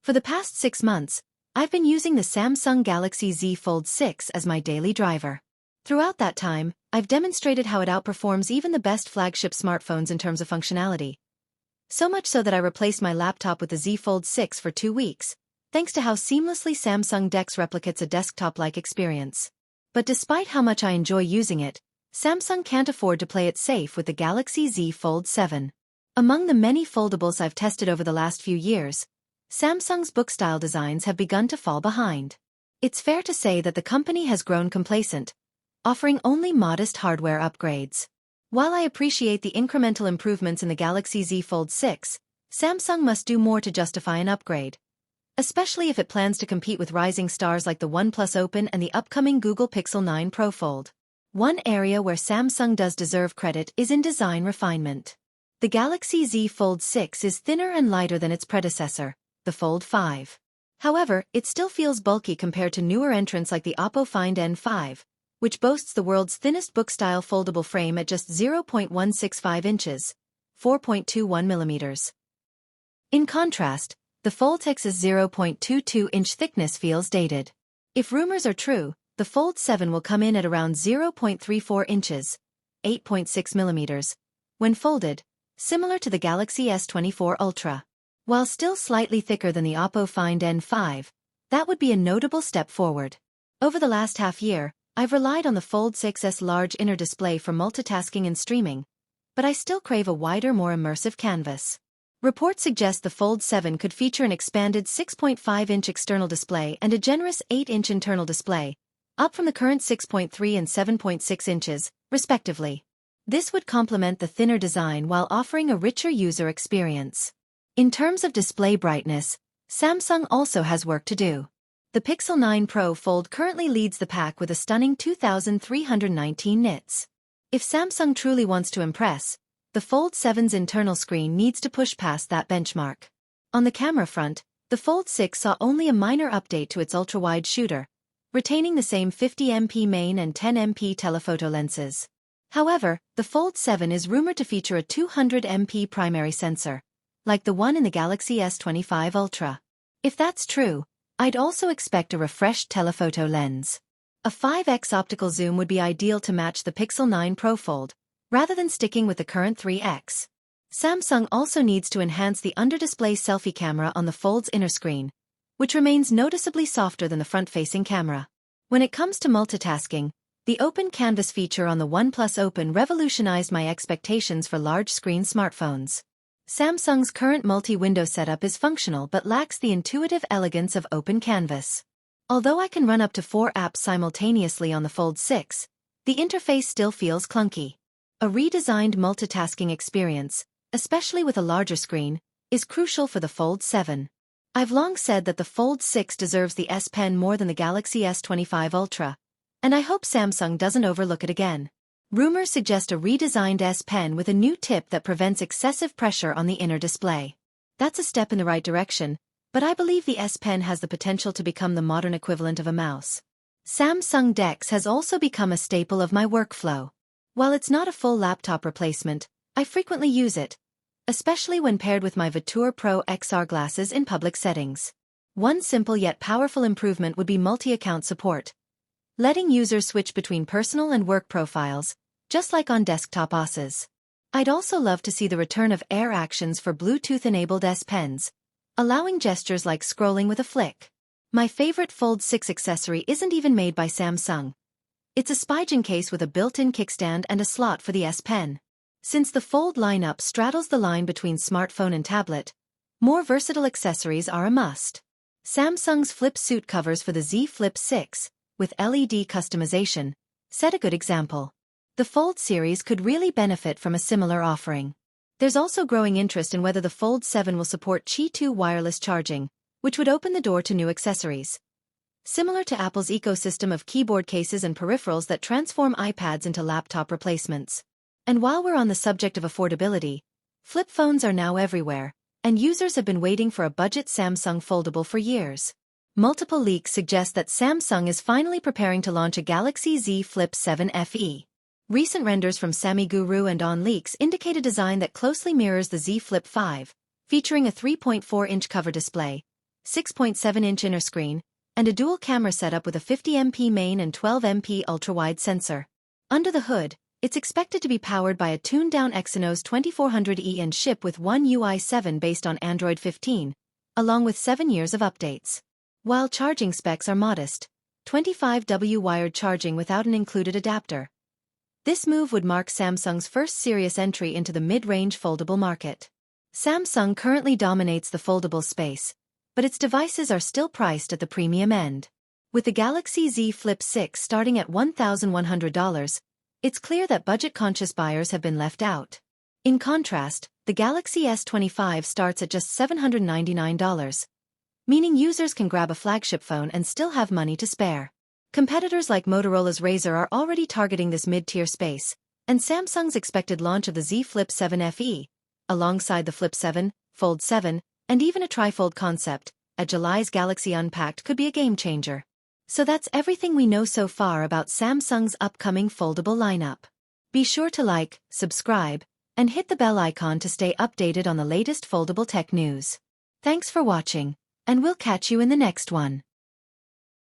For the past 6 months, I've been using the Samsung Galaxy Z Fold 6 as my daily driver. Throughout that time, I've demonstrated how it outperforms even the best flagship smartphones in terms of functionality. So much so that I replaced my laptop with the Z Fold 6 for 2 weeks, thanks to how seamlessly Samsung DeX replicates a desktop-like experience. But despite how much I enjoy using it, Samsung can't afford to play it safe with the Galaxy Z Fold 7. Among the many foldables I've tested over the last few years, Samsung's book-style designs have begun to fall behind. It's fair to say that the company has grown complacent, offering only modest hardware upgrades. While I appreciate the incremental improvements in the Galaxy Z Fold 6, Samsung must do more to justify an upgrade, especially if it plans to compete with rising stars like the OnePlus Open and the upcoming Google Pixel 9 Pro Fold. One area where Samsung does deserve credit is in design refinement. The Galaxy Z Fold 6 is thinner and lighter than its predecessor, the Fold 5. However, it still feels bulky compared to newer entrants like the Oppo Find N5, which boasts the world's thinnest book-style foldable frame at just 0.165 inches, 4.21 millimeters. In contrast, the Fold 6's 0.22-inch thickness feels dated. If rumors are true, the Fold 7 will come in at around 0.34 inches, 8.6 millimeters, when folded, similar to the Galaxy S24 Ultra. While still slightly thicker than the Oppo Find N5, that would be a notable step forward. Over the last half year, I've relied on the Fold 6's large inner display for multitasking and streaming, but I still crave a wider, more immersive canvas. Reports suggest the Fold 7 could feature an expanded 6.5-inch external display and a generous 8-inch internal display, up from the current 6.3 and 7.6 inches, respectively. This would complement the thinner design while offering a richer user experience. In terms of display brightness, Samsung also has work to do. The Pixel 9 Pro Fold currently leads the pack with a stunning 2,319 nits. If Samsung truly wants to impress, the Fold 7's internal screen needs to push past that benchmark. On the camera front, the Fold 6 saw only a minor update to its ultra-wide shooter, retaining the same 50MP main and 10MP telephoto lenses. However, the Fold 7 is rumored to feature a 200MP primary sensor, like the one in the Galaxy S25 Ultra. If that's true, I'd also expect a refreshed telephoto lens. A 5x optical zoom would be ideal to match the Pixel 9 Pro Fold, rather than sticking with the current 3x. Samsung also needs to enhance the under-display selfie camera on the Fold's inner screen, which remains noticeably softer than the front-facing camera. When it comes to multitasking, the open canvas feature on the OnePlus Open revolutionized my expectations for large-screen smartphones. Samsung's current multi-window setup is functional but lacks the intuitive elegance of open canvas. Although I can run up to 4 apps simultaneously on the Fold 6, the interface still feels clunky. A redesigned multitasking experience, especially with a larger screen, is crucial for the Fold 7. I've long said that the Fold 6 deserves the S Pen more than the Galaxy S25 Ultra, and I hope Samsung doesn't overlook it again. Rumors suggest a redesigned S Pen with a new tip that prevents excessive pressure on the inner display. That's a step in the right direction, but I believe the S Pen has the potential to become the modern equivalent of a mouse. Samsung DeX has also become a staple of my workflow. While it's not a full laptop replacement, I frequently use it, especially when paired with my Vitur Pro XR glasses in public settings. One simple yet powerful improvement would be multi-account support, letting users switch between personal and work profiles, just like on desktop OSes. I'd also love to see the return of Air Actions for Bluetooth-enabled S Pens, allowing gestures like scrolling with a flick. My favorite Fold 6 accessory isn't even made by Samsung. It's a Spigen case with a built-in kickstand and a slot for the S Pen. Since the Fold lineup straddles the line between smartphone and tablet, more versatile accessories are a must. Samsung's Flip suit covers for the Z Flip 6, with LED customization, set a good example. The Fold series could really benefit from a similar offering. There's also growing interest in whether the Fold 7 will support Qi 2 wireless charging, which would open the door to new accessories. Similar to Apple's ecosystem of keyboard cases and peripherals that transform iPads into laptop replacements. And while we're on the subject of affordability, flip phones are now everywhere, and users have been waiting for a budget Samsung foldable for years. Multiple leaks suggest that Samsung is finally preparing to launch a Galaxy Z Flip 7 FE. Recent renders from Sammy Guru and On Leaks indicate a design that closely mirrors the Z Flip 5, featuring a 3.4-inch cover display, 6.7-inch inner screen, and a dual camera setup with a 50MP main and 12MP ultra-wide sensor. Under the hood, it's expected to be powered by a tuned-down Exynos 2400E and ship with One UI 7 based on Android 15, along with 7 years of updates. While charging specs are modest, 25W wired charging without an included adapter. This move would mark Samsung's first serious entry into the mid-range foldable market. Samsung currently dominates the foldable space, but its devices are still priced at the premium end. With the Galaxy Z Flip 6 starting at $1,100, it's clear that budget-conscious buyers have been left out. In contrast, the Galaxy S25 starts at just $799, meaning users can grab a flagship phone and still have money to spare. Competitors like Motorola's Razr are already targeting this mid-tier space, and Samsung's expected launch of the Z Flip 7 FE, alongside the Flip 7, Fold 7, and even a trifold concept, at July's Galaxy Unpacked could be a game-changer. So that's everything we know so far about Samsung's upcoming foldable lineup. Be sure to like, subscribe, and hit the bell icon to stay updated on the latest foldable tech news. Thanks for watching, and we'll catch you in the next one.